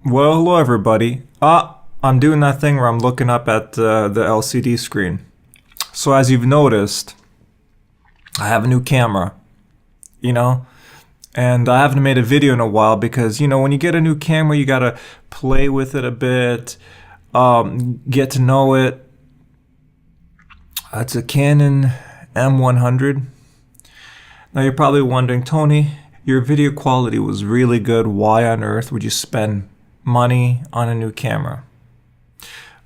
Well, hello everybody. I'm doing that thing where I'm looking up at the LCD screen. So as you've noticed, I have a new camera, and I haven't made a video in a while because, when you get a new camera, you gotta play with it a bit, get to know it. It's a Canon M100. Now you're probably wondering, Tony, your video quality was really good. Why on earth would you spend money on a new camera?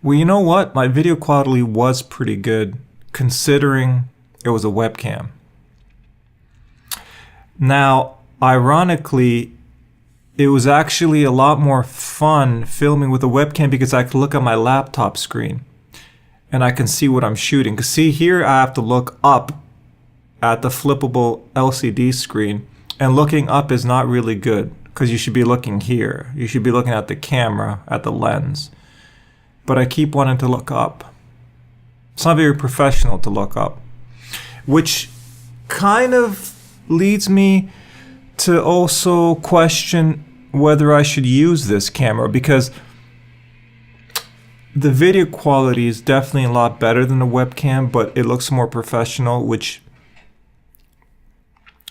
Well, you know what? My video quality was pretty good considering it was a webcam. Now, ironically, it was actually a lot more fun filming with a webcam because I could look at my laptop screen and I can see what I'm shooting. Because see, here I have to look up at the flippable LCD screen, and looking up is not really good because you should be looking here. You should be looking at the camera, at the lens. But I keep wanting to look up. It's not very professional to look up, which kind of leads me to also question whether I should use this camera, because the video quality is definitely a lot better than the webcam, but it looks more professional, which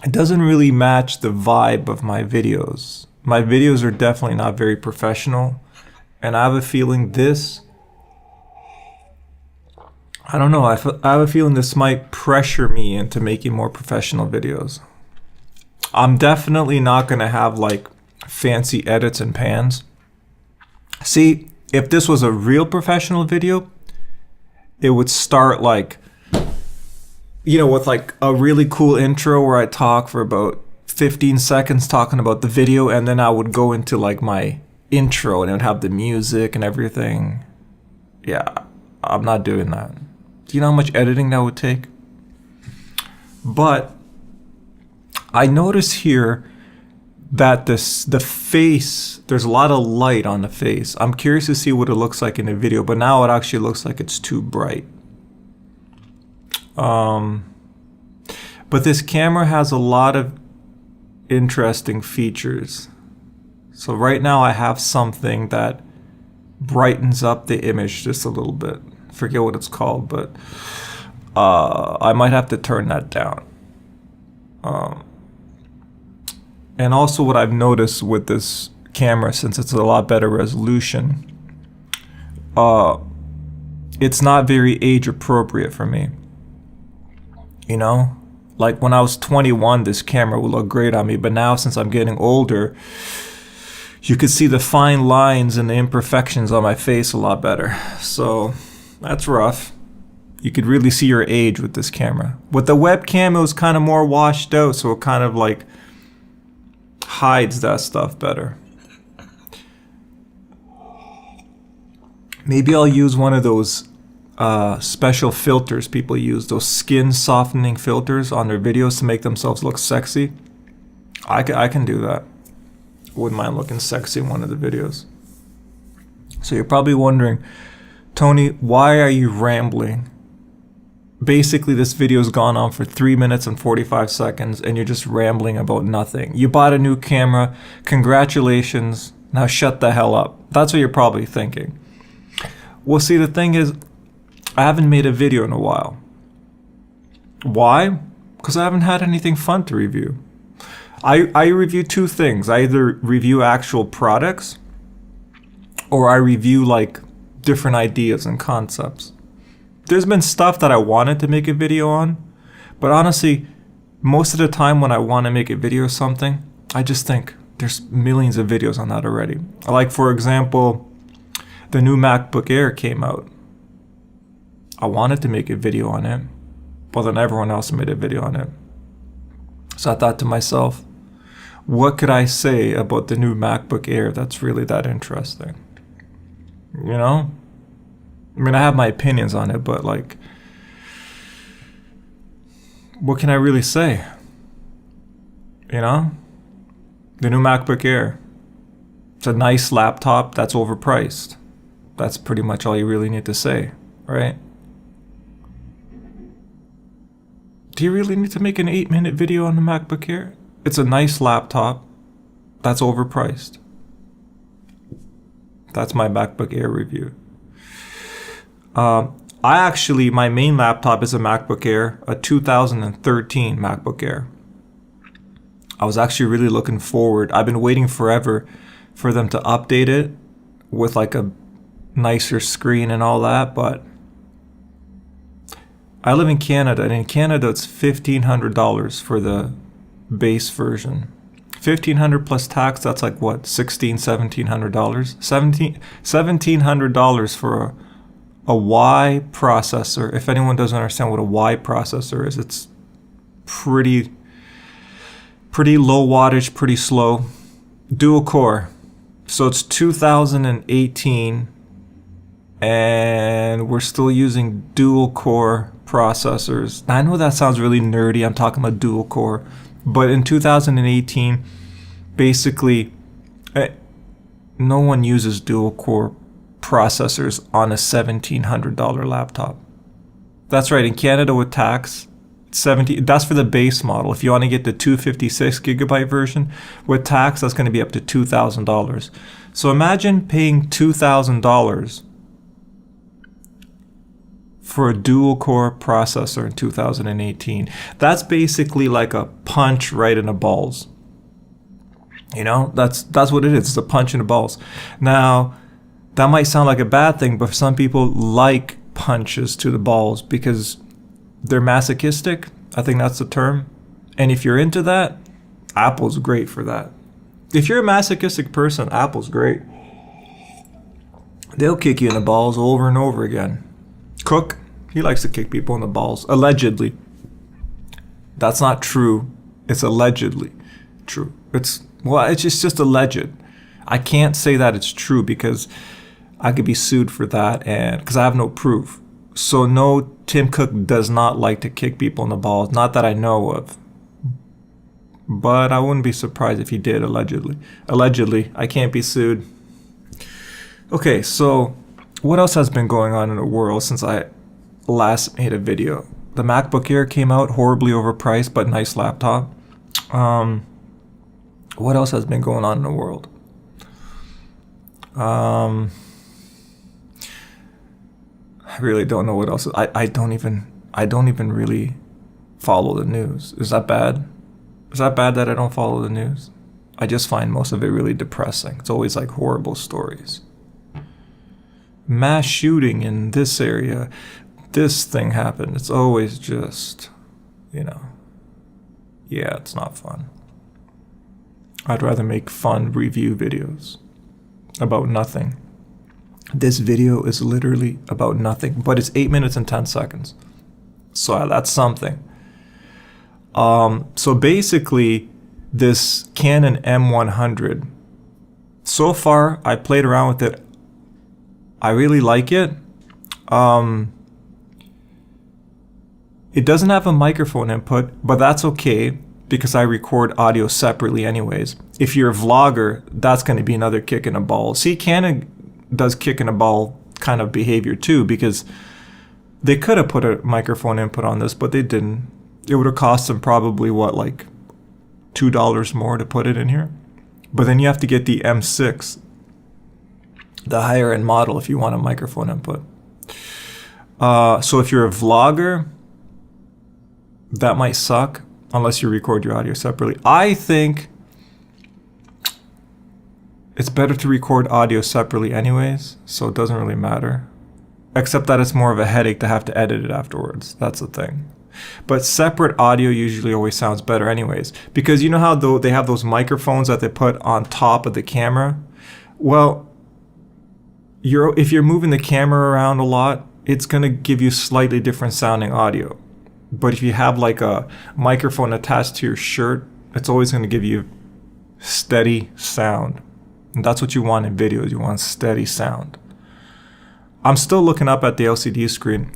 it doesn't really match the vibe of my videos. My videos are definitely not very professional, and I have a feeling this, I don't know, I have a feeling this might pressure me into making more professional videos. I'm definitely not going to have like fancy edits and pans. See, if this was a real professional video, it would start like, with like a really cool intro where I talk for about 15 seconds talking about the video, and then I would go into like my intro and it would have the music and everything. Yeah, I'm not doing that. Do you know how much editing that would take? But I notice here that the face, there's a lot of light on the face. I'm curious to see what it looks like in the video, but now it actually looks like it's too bright. But this camera has a lot of interesting features. So right now I have something that brightens up the image just a little bit. Forget what it's called, but I might have to turn that down. And also what I've noticed with this camera, since it's a lot better resolution, it's not very age appropriate for me. Like when I was 21, this camera would look great on me, but now since I'm getting older, you could see the fine lines and the imperfections on my face a lot better. So that's rough. You could really see your age with this camera. With the webcam, it was kind of more washed out, so it kind of like hides that stuff better. Maybe I'll use one of those special filters people use, those skin softening filters on their videos to make themselves look sexy. I can do that. Wouldn't mind looking sexy in one of the videos. So you're probably wondering, Tony, why are you rambling? Basically, this video's gone on for 3 minutes and 45 seconds, and you're just rambling about nothing. You bought a new camera. Congratulations. Now shut the hell up. That's what you're probably thinking. Well, see, the thing is, I haven't made a video in a while. Why? Because I haven't had anything fun to review. I review two things. I either review actual products, or I review like different ideas and concepts. There's been stuff that I wanted to make a video on, but honestly, most of the time when I want to make a video or something, I just think there's millions of videos on that already. Like, for example, the new MacBook Air came out. I wanted to make a video on it, but then everyone else made a video on it. So I thought to myself, what could I say about the new MacBook Air that's really that interesting? I mean, I have my opinions on it, but like, what can I really say? The new MacBook Air. It's a nice laptop that's overpriced. That's pretty much all you really need to say, right? Do you really need to make an 8-minute video on the MacBook Air? It's a nice laptop that's overpriced. That's my MacBook Air review. My main laptop is a MacBook Air, a 2013 MacBook Air. I was actually really looking forward. I've been waiting forever for them to update it with like a nicer screen and all that, but I live in Canada, and in Canada it's $1,500 for the base version. $1,500 plus tax, that's like what, $1,700 $1,700 for a Y processor. If anyone doesn't understand what a Y processor is, it's pretty low wattage, pretty slow. Dual core. So it's 2018 and we're still using dual core processors. I know that sounds really nerdy. I'm talking about dual core. But in 2018, basically, no one uses dual core processors on a $1,700 laptop. That's right. In Canada with tax, that's for the base model. If you want to get the 256 gigabyte version with tax, that's going to be up to $2,000. So imagine paying $2,000 for a dual core processor in 2018. That's basically like a punch right in the balls. You know, that's what it is. It's a punch in the balls. Now, that might sound like a bad thing, but some people like punches to the balls because they're masochistic. I think that's the term. And if you're into that, Apple's great for that. If you're a masochistic person, Apple's great. They'll kick you in the balls over and over again. Cook, he likes to kick people in the balls, allegedly. That's not true. It's allegedly true. It's just alleged. I can't say that it's true because I could be sued for that, and because I have no proof. So no, Tim Cook does not like to kick people in the balls, not that I know of. But I wouldn't be surprised if he did, allegedly. Allegedly, I can't be sued. Okay, so what else has been going on in the world since I last made a video? The MacBook Air came out, horribly overpriced, but nice laptop. What else has been going on in the world? I really don't know what else. I don't even really follow the news. Is that bad? Is that bad that I don't follow the news? I just find most of it really depressing. It's always like horrible stories. Mass shooting in this area. This thing happened. It's always just, yeah, it's not fun. I'd rather make fun review videos about nothing. This video is literally about nothing, but it's 8 minutes and 10 seconds. So that's something. So basically, this Canon M100, so far, I played around with it. I really like it. It doesn't have a microphone input, but that's okay because I record audio separately anyways. If you're a vlogger, that's going to be another kick in the ball. See, Canon does kick in the ball kind of behavior too, because they could have put a microphone input on this, but they didn't. It would have cost them probably like $2 more to put it in here. But then you have to get the M6, the higher end model, if you want a microphone input. So if you're a vlogger, that might suck unless you record your audio separately. I think it's better to record audio separately anyways, so it doesn't really matter. Except that it's more of a headache to have to edit it afterwards. That's the thing. But separate audio usually always sounds better anyways. Because you know how they have those microphones that they put on top of the camera? Well, if you're moving the camera around a lot, it's going to give you slightly different sounding audio. But if you have like a microphone attached to your shirt, it's always going to give you steady sound. And that's what you want in videos. You want steady sound. I'm still looking up at the LCD screen.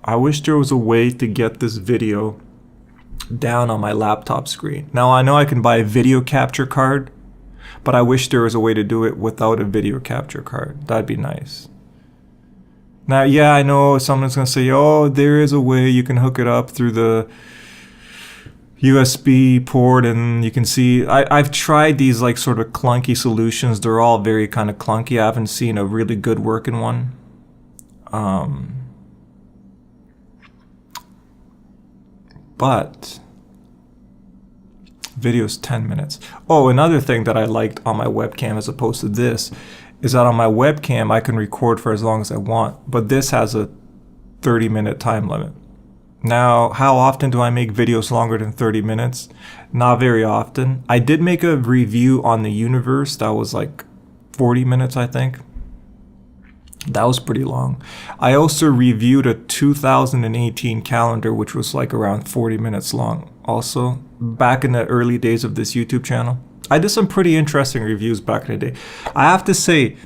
I wish there was a way to get this video down on my laptop screen. Now I know I can buy a video capture card, but I wish there was a way to do it without a video capture card. That'd be nice. Now, yeah, I know someone's going to say, oh, there is a way you can hook it up through the, USB port, and you can see I've tried these like sort of clunky solutions. They're all very kind of clunky. I haven't seen a really good working one. But video's 10 minutes. Oh, another thing that I liked on my webcam as opposed to this is that on my webcam I can record for as long as I want, but this has a 30-minute time limit. Now, how often do I make videos longer than 30 minutes? Not very often. I did make a review on the universe that was like 40 minutes, I think. That was pretty long. I also reviewed a 2018 calendar, which was like around 40 minutes long also, back in the early days of this YouTube channel. I did some pretty interesting reviews back in the day. I have to say,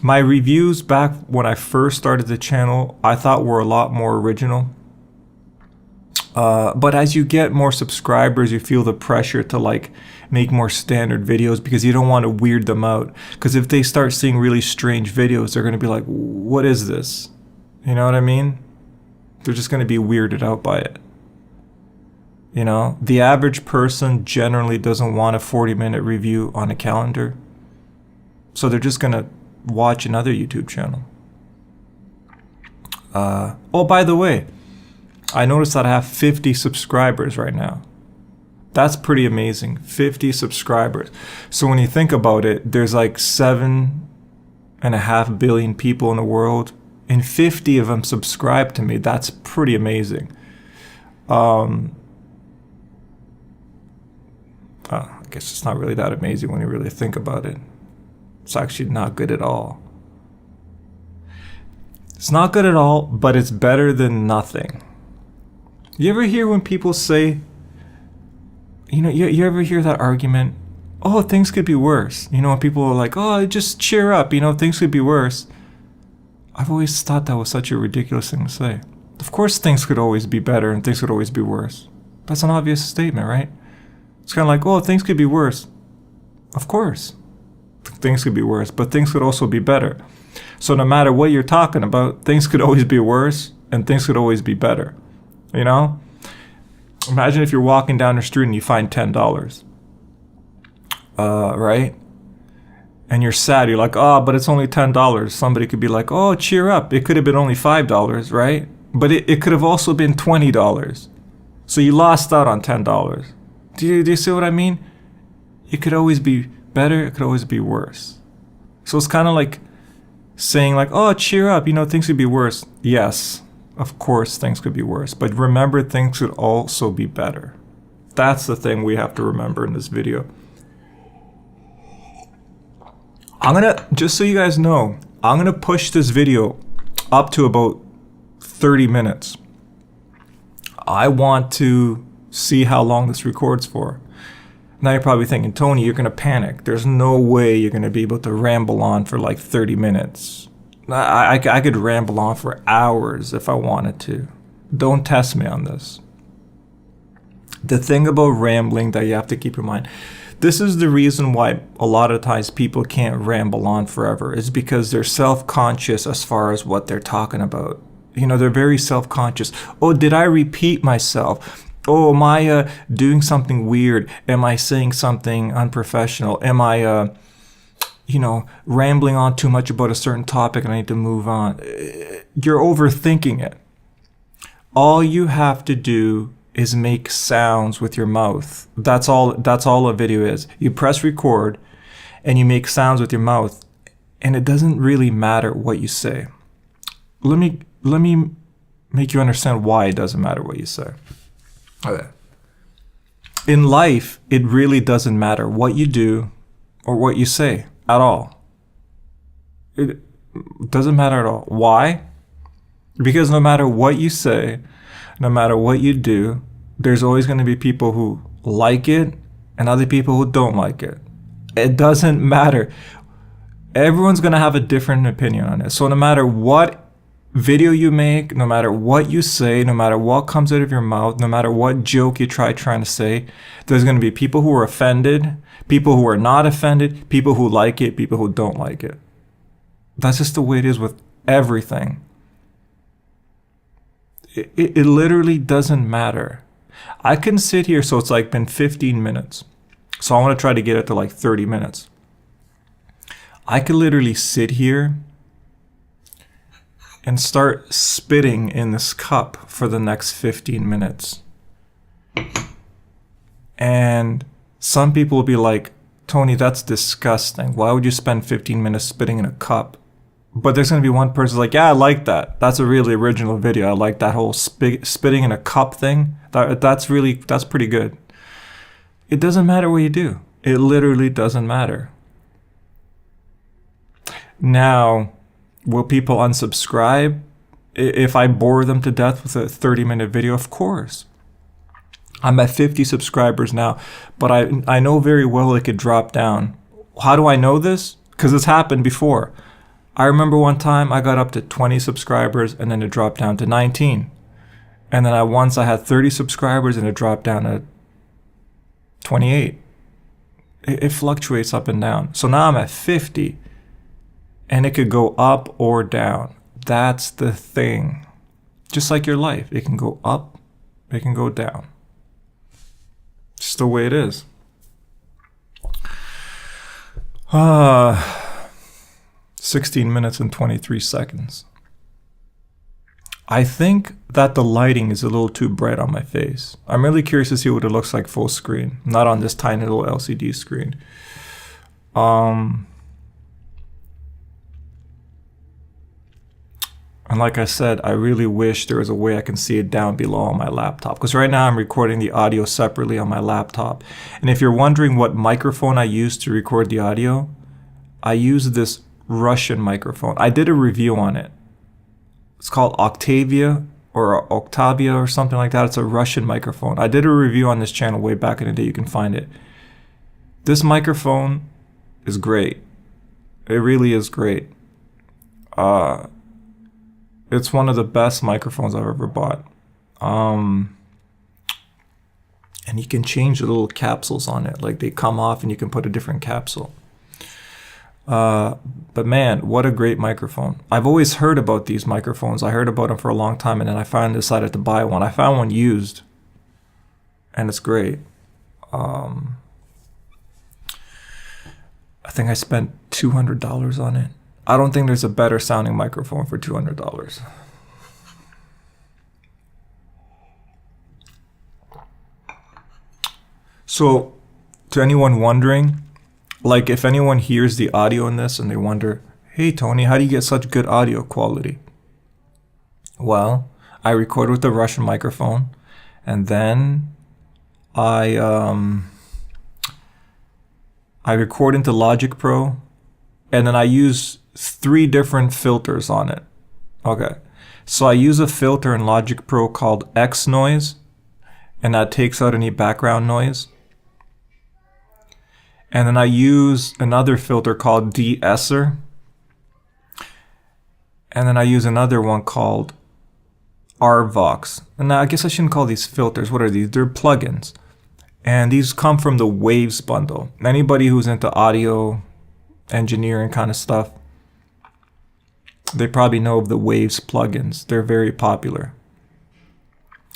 my reviews back when I first started the channel, I thought were a lot more original. But as you get more subscribers, you feel the pressure to like make more standard videos because you don't want to weird them out. Because if they start seeing really strange videos, they're going to be like, what is this? You know what I mean? They're just going to be weirded out by it. You know, the average person generally doesn't want a 40-minute review on a calendar. So they're just going to watch another YouTube channel. Oh, by the way, I noticed that I have 50 subscribers right now. That's pretty amazing. 50 subscribers. So when you think about it, there's like 7.5 billion people in the world, and 50 of them subscribe to me. That's pretty amazing. I guess it's not really that amazing when you really think about it. It's actually not good at all. It's not good at all, but it's better than nothing. You ever hear when people say, you know, you ever hear that argument, oh, things could be worse. You know, when people are like, oh, just cheer up, you know, things could be worse. I've always thought that was such a ridiculous thing to say. Of course things could always be better and things could always be worse. That's an obvious statement, right? It's kind of like, oh, things could be worse. Of course. Things could be worse, but things could also be better. So no matter what you're talking about, things could always be worse and things could always be better. You know? Imagine if you're walking down the street and you find $10. Right? And you're sad. You're like, oh, but it's only $10. Somebody could be like, oh, cheer up. It could have been only $5, right? But it could have also been $20. So you lost out on $10. Do you see what I mean? It could always be better. It could always be worse. So it's kind of like saying like, oh, cheer up. You know, things could be worse. Yes. Of course, things could be worse, but remember, things could also be better. That's the thing we have to remember in this video. Just so you guys know, I'm gonna push this video up to about 30 minutes. I want to see how long this records for. Now you're probably thinking, Tony, you're gonna panic. There's no way you're gonna be able to ramble on for like 30 minutes. I could ramble on for hours if I wanted to. Don't test me on this. The thing about rambling that you have to keep in mind, this is the reason why a lot of times people can't ramble on forever, is because they're self-conscious as far as what they're talking about. You know, they're very self-conscious. Oh, did I repeat myself? Oh, am I doing something weird? Am I saying something unprofessional? Am I you know, rambling on too much about a certain topic and I need to move on? You're overthinking it. All you have to do is make sounds with your mouth. That's all a video is. You press record and you make sounds with your mouth, and it doesn't really matter what you say. Let me make you understand why it doesn't matter what you say. Okay. In life, it really doesn't matter what you do or what you say. At all. It doesn't matter at all. Why? Because no matter what you say, no matter what you do, there's always going to be people who like it and other people who don't like it. It doesn't matter. Everyone's going to have a different opinion on it. So no matter what video you make, no matter what you say, no matter what comes out of your mouth, no matter what joke you trying to say, there's going to be people who are offended, people who are not offended, people who like it, people who don't like it. That's just the way it is with everything. It literally doesn't matter. I can sit here, so it's like been 15 minutes. So I want to try to get it to like 30 minutes. I could literally sit here and start spitting in this cup for the next 15 minutes. And some people will be like, Tony, that's disgusting. Why would you spend 15 minutes spitting in a cup? But there's going to be one person like, yeah, I like that. That's a really original video. I like that whole spitting in a cup thing. That's pretty good. It doesn't matter what you do. It literally doesn't matter. Now, will people unsubscribe if I bore them to death with a 30-minute video? Of course. I'm at 50 subscribers now, but I know very well it could drop down. How do I know this? Because it's happened before. I remember one time I got up to 20 subscribers and then it dropped down to 19. And then once I had 30 subscribers and it dropped down to 28. It fluctuates up and down. So now I'm at 50 and it could go up or down. That's the thing. Just like your life. It can go up, it can go down. Just the way it is. 16 minutes and 23 seconds. I think that the lighting is a little too bright on my face. I'm really curious to see what it looks like full screen, not on this tiny little LCD screen. And like I said, I really wish there was a way I can see it down below on my laptop. Because right now I'm recording the audio separately on my laptop. And if you're wondering what microphone I use to record the audio, I use this Russian microphone. I did a review on it. It's called Oktava or something like that. It's a Russian microphone. I did a review on this channel way back in the day. You can find it. This microphone is great. It really is great. It's one of the best microphones I've ever bought. And you can change the little capsules on it. Like they come off and you can put a different capsule. But man, what a great microphone. I've always heard about these microphones. I heard about them for a long time and then I finally decided to buy one. I found one used and it's great. I think I spent $200 on it. I don't think there's a better sounding microphone for $200. So, to anyone wondering, like if anyone hears the audio in this and they wonder, hey Tony, how do you get such good audio quality? Well, I record with the Russian microphone and then I record into Logic Pro and then I use 3 different filters on it. Okay, so I use a filter in Logic Pro called X noise, and that takes out any background noise. And then I use another filter called de-esser, and then I use another one called RVox. And now I guess I shouldn't call these filters. What are these? They're plugins, and these come from the Waves bundle. Anybody who's into audio engineering kind of stuff, they probably know of the Waves plugins. They're very popular.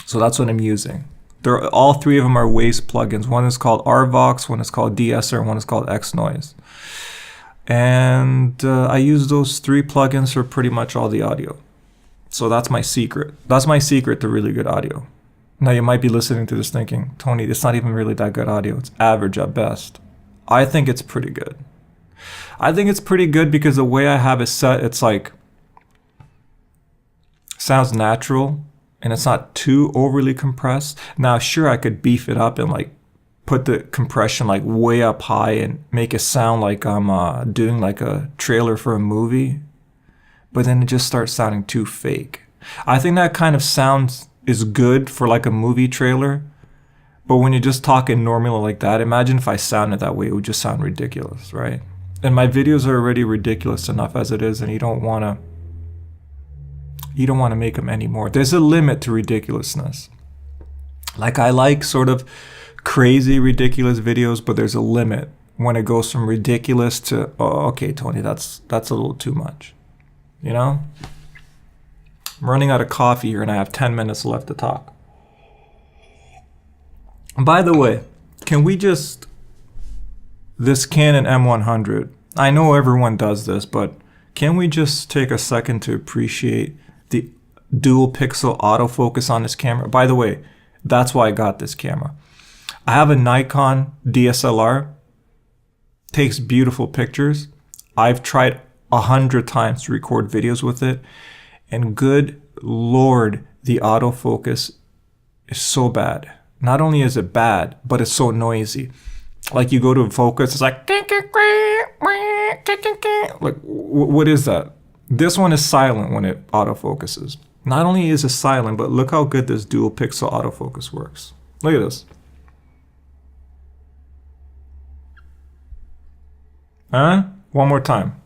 So that's what I'm using. All 3 of them are Waves plugins. One is called RVox, one is called de-esser, and one is called X noise. And I use those 3 plugins for pretty much all the audio. So that's my secret. That's my secret to really good audio. Now you might be listening to this thinking, Tony, it's not even really that good audio. It's average at best. I think it's pretty good. I think it's pretty good because the way I have it set, it's like, sounds natural and it's not too overly compressed. Now, sure, I could beef it up and like put the compression like way up high and make it sound like I'm doing like a trailer for a movie, but then it just starts sounding too fake. I think that kind of sound is good for like a movie trailer, but when you're just talking normally like that, imagine if I sounded that way, it would just sound ridiculous, right? And my videos are already ridiculous enough as it is, and you don't want to make them anymore. There's a limit to ridiculousness. Like I like sort of crazy ridiculous videos, but there's a limit when it goes from ridiculous to, oh, okay, Tony, that's a little too much. You know? I'm running out of coffee here and I have 10 minutes left to talk. By the way, can we just, this Canon M100, I know everyone does this, but can we just take a second to appreciate the dual pixel autofocus on this camera? By the way, that's why I got this camera. I have a Nikon DSLR, takes beautiful pictures. I've tried 100 times to record videos with it, and good Lord, the autofocus is so bad. Not only is it bad, but it's so noisy. Like you go to focus, it's like what is that? This one is silent when it autofocuses. Not only is it silent, but look how good this dual pixel autofocus works. Look at this. Huh? One more time.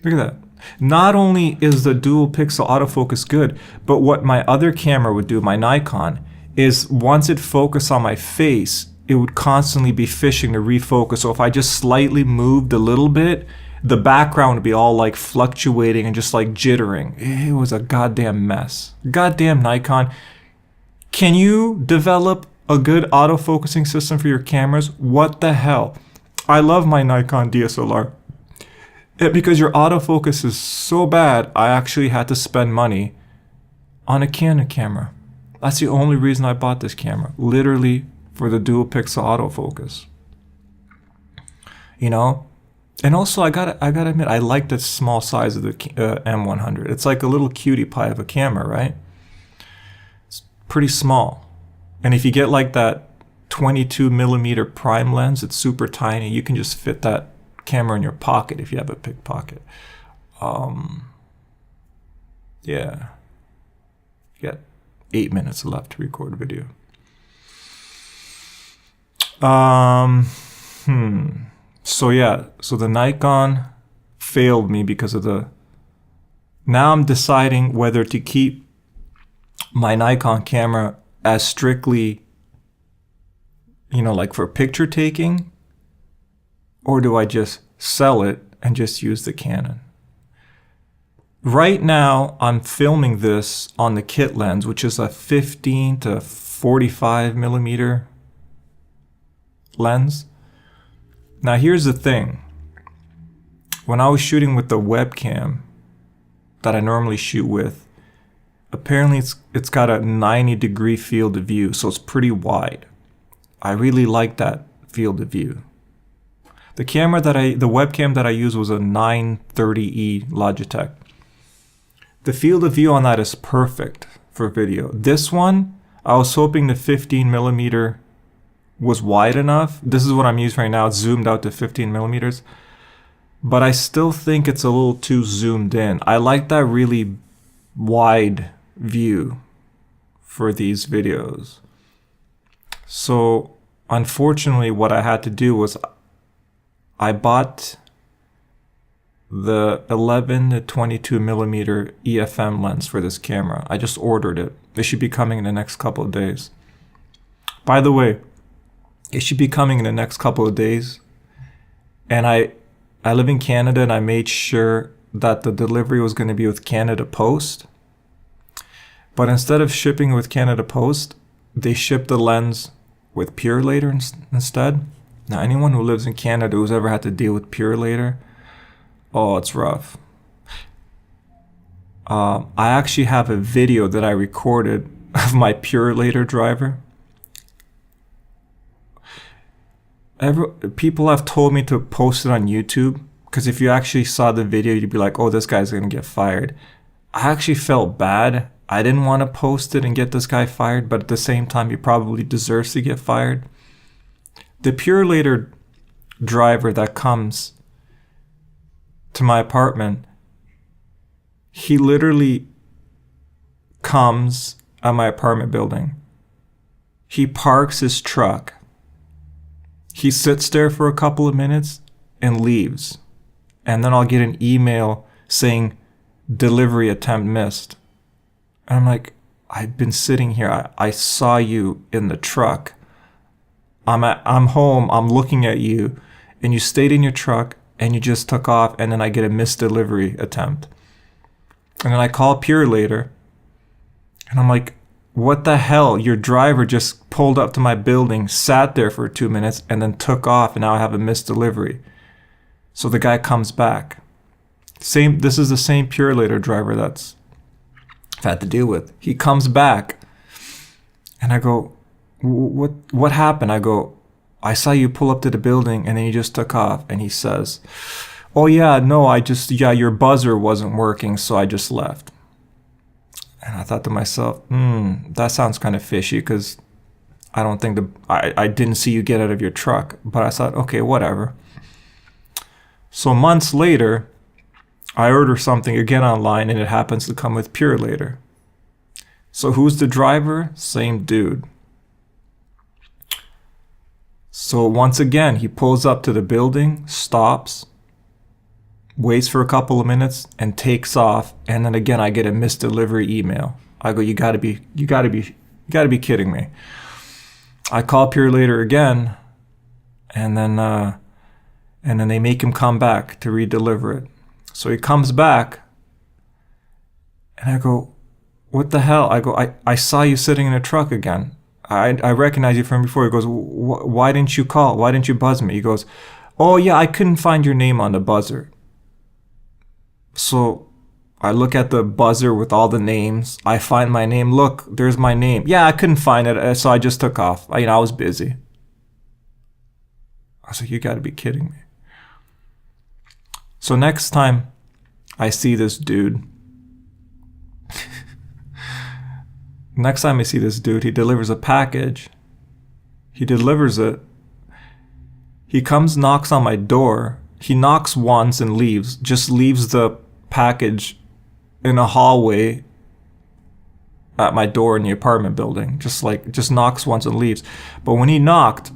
Look at that. Not only is the dual pixel autofocus good, but what my other camera would do, my Nikon, is once it focused on my face, it would constantly be fishing to refocus. So if I just slightly moved a little bit, the background would be all like fluctuating and just like jittering. It was a goddamn mess. Goddamn Nikon. Can you develop a good autofocusing system for your cameras? What the hell? I love my Nikon DSLR. Because your autofocus is so bad, I actually had to spend money on a Canon camera. That's the only reason I bought this camera. Literally for the dual pixel autofocus. You know? And also I gotta admit, I like the small size of the M100. It's like a little cutie pie of a camera, right? It's pretty small. And if you get like that 22mm prime lens, it's super tiny. You can just fit that camera in your pocket if you have a pickpocket. Yeah. You got 8 minutes left to record a video. So yeah, so the Nikon failed me because of the... Now I'm deciding whether to keep my Nikon camera as strictly, you know, like for picture taking, or do I just sell it and just use the Canon? Right now, I'm filming this on the kit lens, which is a 15 to 45mm lens. Now, here's the thing. When I was shooting with the webcam that I normally shoot with, apparently it's got a 90-degree field of view, so it's pretty wide. I really like that field of view. The webcam that I used was a 930E Logitech. The field of view on that is perfect for video. This one, I was hoping the 15mm was wide enough. This is what I'm using right now. It's zoomed out to 15mm. But I still think it's a little too zoomed in. I like that really wide view for these videos. So, unfortunately, what I had to do was I bought the 11 to 22mm EFM lens for this camera. I just ordered it. It should be coming in the next couple of days. By the way, it should be coming in the next couple of days. And I live in Canada, and I made sure that the delivery was going to be with Canada Post. But instead of shipping with Canada Post, they shipped the lens with Purelator instead. Now, anyone who lives in Canada who's ever had to deal with Purelator, oh, it's rough. I actually have a video that I recorded of my Purelator driver. People have told me to post it on YouTube, because if you actually saw the video, you'd be like, oh, this guy's going to get fired. I actually felt bad. I didn't want to post it and get this guy fired, but at the same time, he probably deserves to get fired. The Purelator driver that comes to my apartment, he literally comes at my apartment building. He parks his truck. He sits there for a couple of minutes and leaves. And then I'll get an email saying delivery attempt missed. And I'm like, I've been sitting here. I saw you in the truck. I'm home. I'm looking at you, and you stayed in your truck, and you just took off, and then I get a missed delivery attempt. And then I call Purelator, And I'm like, what the hell? Your driver just pulled up to my building, sat there for 2 minutes, and then took off, and now I have a missed delivery. So the guy comes back. This is the same Purelator driver that's I've had to deal with. He comes back, and I go, what happened? I go, I saw you pull up to the building, and then you just took off. And he says, oh yeah, no, your buzzer wasn't working, so I just left. And I thought to myself, that sounds kind of fishy, because I don't think I didn't see you get out of your truck. But I thought, okay, whatever. So months later, I order something again online, and it happens to come with Purelator. So who's the driver? Same dude. So once again, he pulls up to the building, stops, waits for a couple of minutes, and takes off. And then again, I get a missed delivery email. I go, you gotta be kidding me. I call Purelator again, and then they make him come back to redeliver it. So he comes back, and I go, what the hell? I go, I saw you sitting in a truck again. I recognize you from before. He goes, why didn't you call? Why didn't you buzz me? He goes, oh yeah, I couldn't find your name on the buzzer. So I look at the buzzer with all the names. I find my name. Look, there's my name. Yeah, I couldn't find it, so I just took off. I was busy. I was like, you gotta be kidding me. So next time I see this dude, he delivers a package. He delivers it. He comes, knocks on my door. He knocks once and leaves. Just leaves the package in a hallway at my door in the apartment building. Just knocks once and leaves. But when he knocked,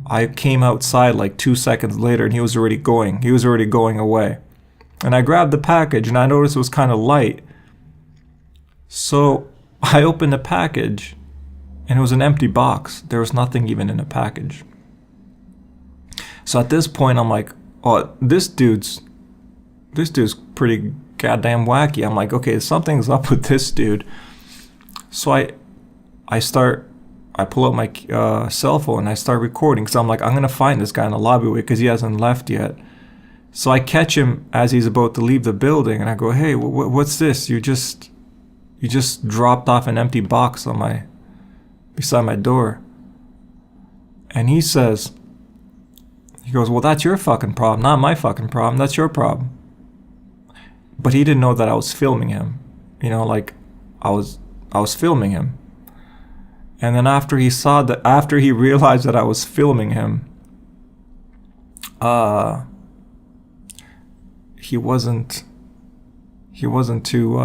I came outside like 2 seconds later, and he was already going. He was already going away. And I grabbed the package, and I noticed it was kind of light. So I opened the package, and it was an empty box. There was nothing even in the package. So at this point, I'm like, oh, this dude's pretty goddamn wacky. I'm like, okay, something's up with this dude. So I pull up my cell phone and I start recording, because I'm like, I'm gonna find this guy in the lobby because he hasn't left yet. So I catch him as he's about to leave the building, and I go, hey, what's this? You just dropped off an empty box beside my door. And he goes, well, that's your fucking problem, not my fucking problem. That's your problem. But he didn't know that I was filming him. I was filming him. And then after he realized that I was filming him, he wasn't too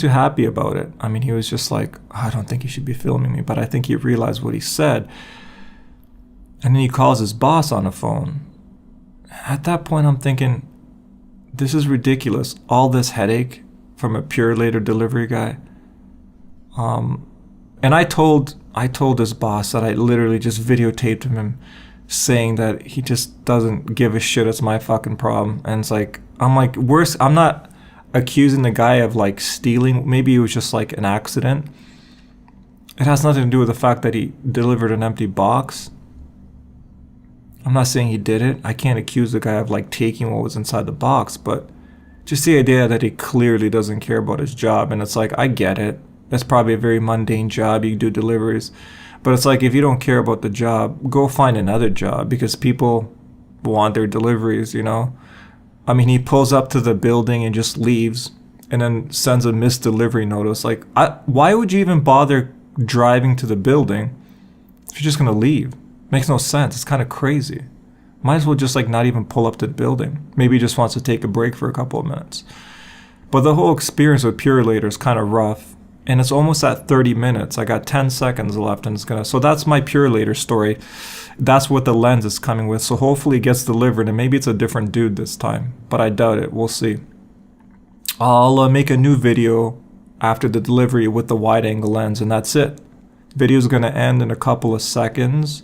happy about it. I mean, he was just like, I don't think you should be filming me. But I think he realized what he said. And then he calls his boss on the phone. At that point, I'm thinking, this is ridiculous. All this headache from a Purelator delivery guy. And I told his boss that I literally just videotaped him saying that he just doesn't give a shit. It's my fucking problem. And it's like, I'm not accusing the guy of like stealing. Maybe it was just like an accident. It has nothing to do with the fact that he delivered an empty box. I'm not saying he did it. I can't accuse the guy of like taking what was inside the box, but just the idea that he clearly doesn't care about his job. And it's like, I get it. That's probably a very mundane job. You do deliveries. But it's like, if you don't care about the job, go find another job, because people want their deliveries, I mean, he pulls up to the building and just leaves, and then sends a missed delivery notice. Like, why would you even bother driving to the building if you're just going to leave? Makes no sense. It's kind of crazy. Might as well just like not even pull up to the building. Maybe he just wants to take a break for a couple of minutes. But the whole experience with Purelator is kind of rough. And it's almost at 30 minutes. I got 10 seconds left, and so that's my Purelator story. That's what the lens is coming with. So hopefully it gets delivered, and maybe it's a different dude this time. But I doubt it. We'll see. I'll make a new video after the delivery with the wide angle lens, and that's it. Video is going to end in a couple of seconds.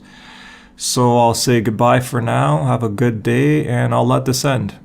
So I'll say goodbye for now. Have a good day, and I'll let this end.